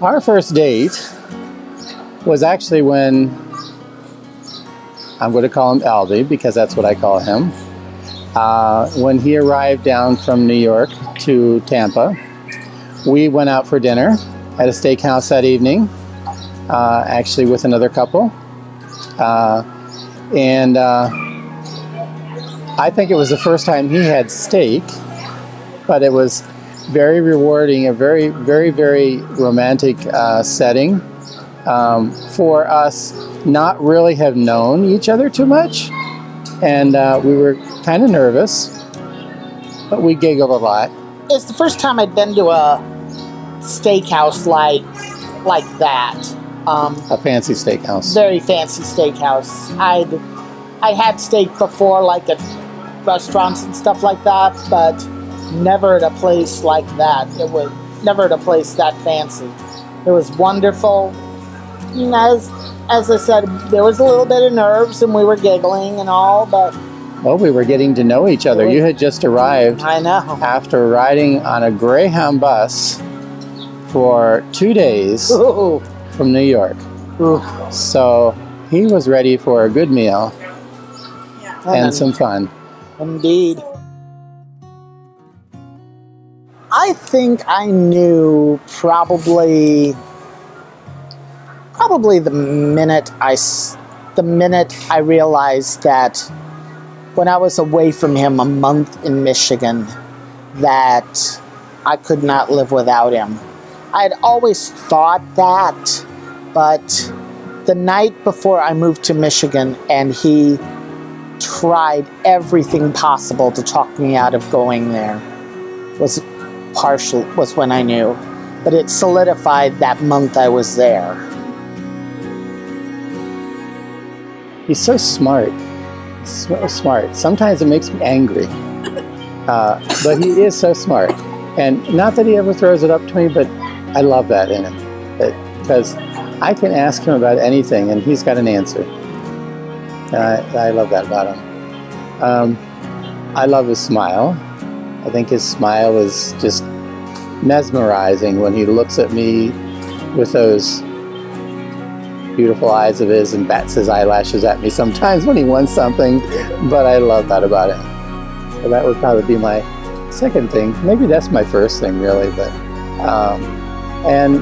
Our first date was actually when, I'm going to call him Albie because that's what I call him, when he arrived down from New York to Tampa. We went out for dinner at a steakhouse that evening, actually with another couple. And I think it was the first time he had steak, but it was very rewarding, a very, very, very romantic setting for us not really have known each other too much. And we were kind of nervous, but we giggled a lot. It's the first time I'd been to a steakhouse like that. A fancy steakhouse. Very fancy steakhouse. I had steak before, like at restaurants and stuff like that, but never at a place like that. It was never at a place that fancy. It was wonderful. You know, as I said, there was a little bit of nerves and we were giggling and all, but... Well, we were getting to know each other. You had just arrived. I know. After riding on a Greyhound bus for 2 days Ooh. from New York. Ooh. So he was ready for a good meal and some fun. Indeed. I think I knew probably the minute I realized that when I was away from him a month in Michigan, that I could not live without him. I had always thought that, but the night before I moved to Michigan and he tried everything possible to talk me out of going there was when I knew. But it solidified that month I was there. He's so smart. So smart. Sometimes it makes me angry. But he is so smart. And not that he ever throws it up to me, but I love that in him. Because I can ask him about anything and he's got an answer. I love that about him. I love his smile. I think his smile is just mesmerizing when he looks at me with those beautiful eyes of his and bats his eyelashes at me sometimes when he wants something. But I love that about him. So that would probably be my second thing. Maybe that's my first thing, really. But and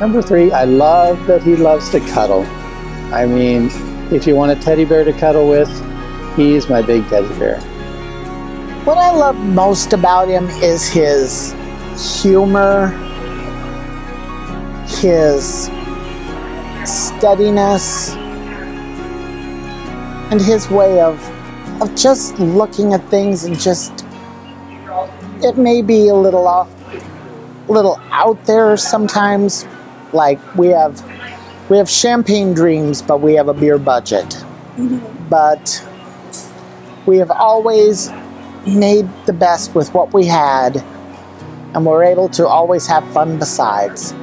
number 3, I love that he loves to cuddle. I mean, if you want a teddy bear to cuddle with, he's my big teddy bear. What I love most about him is his humor, his steadiness, and his way of just looking at things and just, it may be a little out there sometimes. Like we have champagne dreams, but we have a beer budget. Mm-hmm. But we have always made the best with what we had, and we're able to always have fun besides.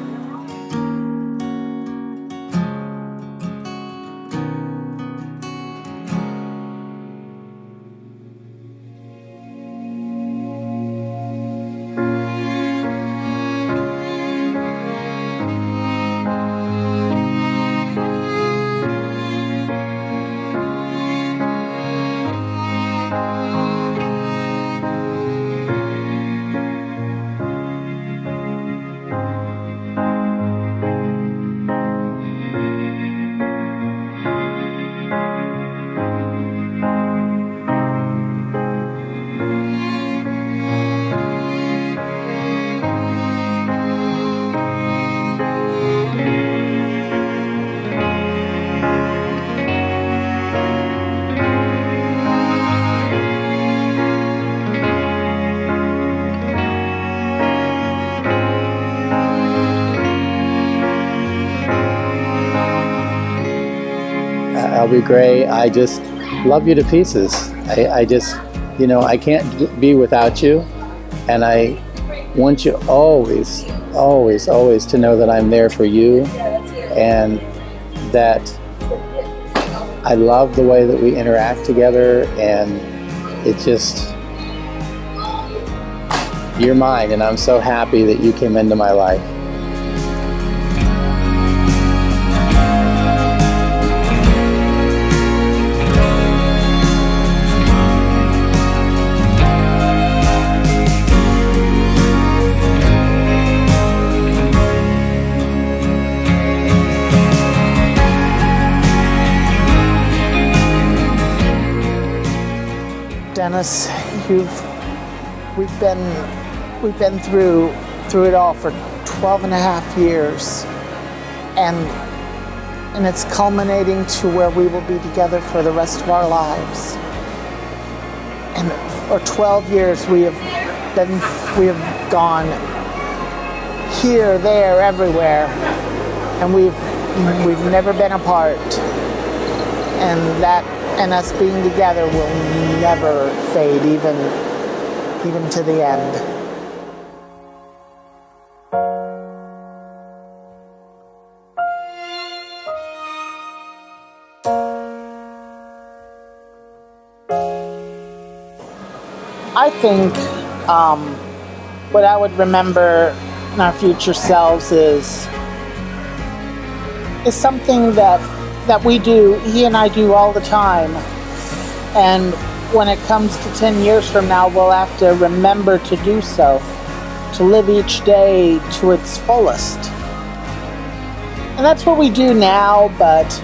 Albie Gray, I just love you to pieces. I just, you know, I can't be without you, and I want you always, always, always to know that I'm there for you, and that I love the way that we interact together, and it just, you're mine, and I'm so happy that you came into my life. Dennis, we've been through it all for 12 and a half years, and it's culminating to where we will be together for the rest of our lives. And for 12 years we have gone here, there, everywhere, and we've never been apart. And us being together will never fade, even to the end. I think what I would remember in our future selves is something that we do, he and I do all the time. And when it comes to 10 years from now, we'll have to remember to do so, to live each day to its fullest. And that's what we do now, but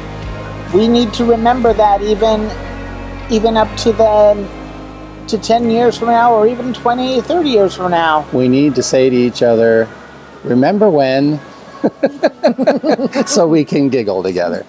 we need to remember that even up to 10 years from now, or even 20, 30 years from now. We need to say to each other, remember when, so we can giggle together.